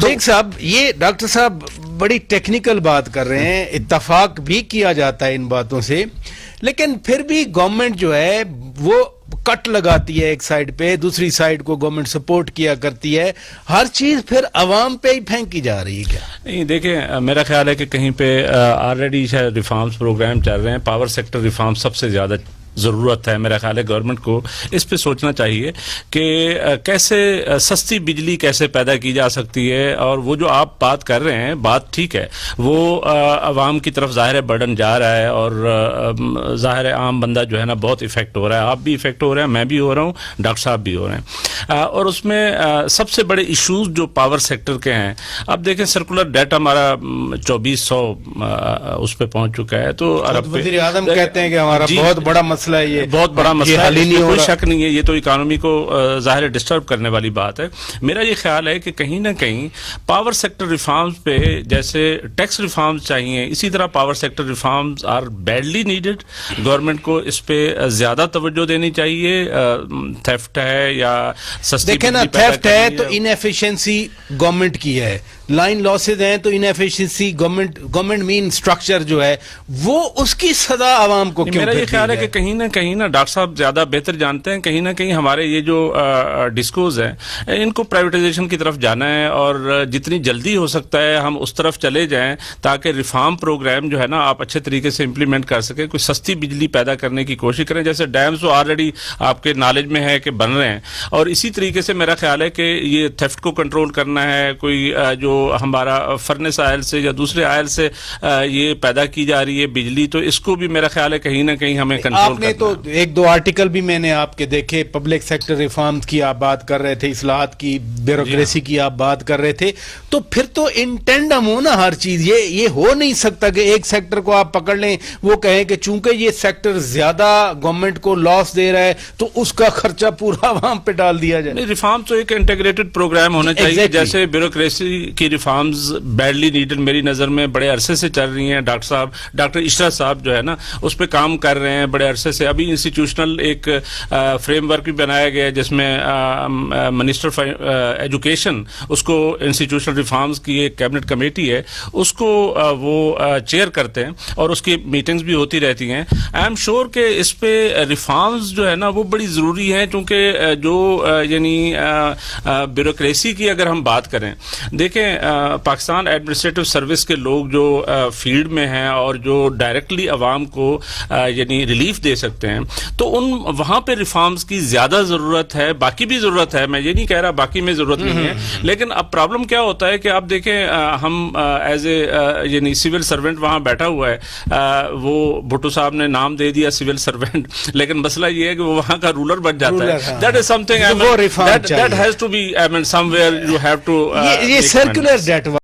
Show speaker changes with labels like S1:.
S1: دیکھ صاحب، یہ ڈاکٹر صاحب بڑی ٹیکنیکل بات کر رہے ہیں، اتفاق بھی کیا جاتا ہے ان باتوں سے، لیکن پھر بھی گورنمنٹ جو ہے وہ کٹ لگاتی ہے ایک سائیڈ پہ، دوسری سائیڈ کو گورنمنٹ سپورٹ کیا کرتی ہے، ہر چیز پھر عوام پہ ہی پھینکی جا رہی ہے کیا؟
S2: نہیں دیکھیں، میرا خیال ہے کہ کہیں پہ آلریڈی شاید ریفارمز پروگرام چل رہے ہیں. پاور سیکٹر ریفارم سب سے زیادہ ضرورت ہے. میرا خیال ہے گورنمنٹ کو اس پہ سوچنا چاہیے کہ کیسے سستی بجلی کیسے پیدا کی جا سکتی ہے. اور وہ جو آپ بات کر رہے ہیں، بات ٹھیک ہے، وہ عوام کی طرف ظاہر برڈن جا رہا ہے، اور ظاہر عام بندہ جو ہے نا بہت افیکٹ ہو رہا ہے. آپ بھی افیکٹ ہو رہے ہیں، میں بھی ہو رہا ہوں، ڈاکٹر صاحب بھی ہو رہے ہیں. اور اس میں سب سے بڑے ایشوز جو پاور سیکٹر کے ہیں، اب دیکھیں سرکولر ڈیٹا ہمارا 2400 اس پہ پہنچ چکا ہے. تو
S1: وزیر اعظم کہتے ہیں کہ ہمارا بہت بڑا مسئلہ ہے، یہ
S2: بہت بڑا مسئلہ ہے، کوئی شک نہیں ہے. یہ تو اکانومی کو ظاہر ڈسٹرب کرنے والی بات ہے. میرا یہ خیال ہے کہ کہیں نہ کہیں پاور سیکٹر ریفارمز پہ جیسے ٹیکس ریفارمز چاہیے، اسی طرح power sector reforms are badly needed. Government کو اس پہ زیادہ توجہ دینی چاہیے. تھیفٹ ہے یا سستی
S1: دیکھیں نا، تھیفٹ ہے تو انیفیشنسی گورنمنٹ کی ہے، لائن لاسز ہیں تو انیفیشنسی گورنمنٹ مین اسٹرکچر جو ہے وہ اس کی صدا عوام کو کیوں؟
S2: میرا یہ خیال ہے کہ کہیں نہ ڈاکٹر صاحب زیادہ بہتر جانتے ہیں، کہیں نہ کہیں ہمارے یہ جو ڈسکوز ہیں ان کو پرائیویٹائزیشن کی طرف جانا ہے، اور جتنی جلدی ہو سکتا ہے ہم اس طرف چلے جائیں تاکہ ریفارم پروگرام جو ہے نا آپ اچھے طریقے سے امپلیمنٹ کر سکیں. کوئی سستی بجلی پیدا کرنے کی کوشش کریں، جیسے ڈیمز تو آلریڈی آپ کے نالج میں ہے کہ بن رہے ہیں. اور اسی طریقے سے میرا خیال ہے کہ یہ تھیفٹ کو کنٹرول کرنا ہے. کوئی جو ہمارا فرنس آئل سے یا دوسرے آئل سے یہ پیدا کی جا رہی ہے بجلی، تو اس کو بھی میرا خیال ہے کہیں نہ کہیں ہمیں کنٹرول
S1: آپ نے تو ایک دو آرٹیکل بھی میں نے آپ کے دیکھے، پبلک سیکٹر ریفارمز کی آپ بات کر رہے تھے، اصلاحات کی، بیوروکریسی کی آپ بات کر رہے تھے. تو پھر تو ان ٹینڈم ہو نا ہر چیز. یہ ہو نہیں سکتا کہ ایک سیکٹر کو آپ پکڑ لیں، وہ کہیں کہ چونکہ یہ سیکٹر زیادہ گورنمنٹ کو لاس دے رہا ہے تو اس کا خرچہ پورا عوام پہ ڈال دیا جائے.
S2: ریفارم تو ایک انٹیگریٹڈ پروگرام ہونا چاہیے. جیسے بیوروکریسی کی ریفارمز بیڈلی نیڈڈ میری نظر میں بڑے عرصے سے چل رہی ہیں. ڈاکٹر عشرت صاحب جو ہے نا اس پہ کام کر رہے ہیں بڑے عرصے سے. ابھی انسٹیٹیوشنل ایک فریم ورک بھی بنایا گیا ہے جس میں منسٹر فار ایجوکیشن، اس کو انسٹیٹیوشنل ریفارمز کی ایک کیبنٹ کمیٹی ہے، اس کو وہ چیئر کرتے ہیں، اور اس کی میٹنگز بھی ہوتی رہتی ہیں. آئی ایم شیور کہ اس پہ ریفارمز جو ہے نا وہ بڑی ضروری ہیں، کیونکہ جو یعنی بیوروکریسی کی اگر ہم بات کریں، دیکھیں پاکستان ایڈمنسٹریٹو سروس کے لوگ جو فیلڈ میں ہیں اور جو ڈائریکٹلی عوام کو یعنی ریلیف دے سکتے ہیں، تو وہاں پہ ریفارمز کی زیادہ ضرورت ہے. باقی بھی ضرورت ہے، میں یہ نہیں کہہ رہا باقی میں ضرورت نہیں ہے، لیکن اب پرابلم کیا ہوتا ہے کہ آپ دیکھیں ہم ایز اے یعنی سول سرونٹ وہاں بیٹھا ہوا ہے، وہ بھٹو صاحب نے نام دے دیا سول سرونٹ، لیکن مسئلہ یہ ہے کہ وہ وہاں کا رولر بن جاتا ہے. That is some thing that has to be some where you have to.
S1: یہ سرکولر ڈیٹ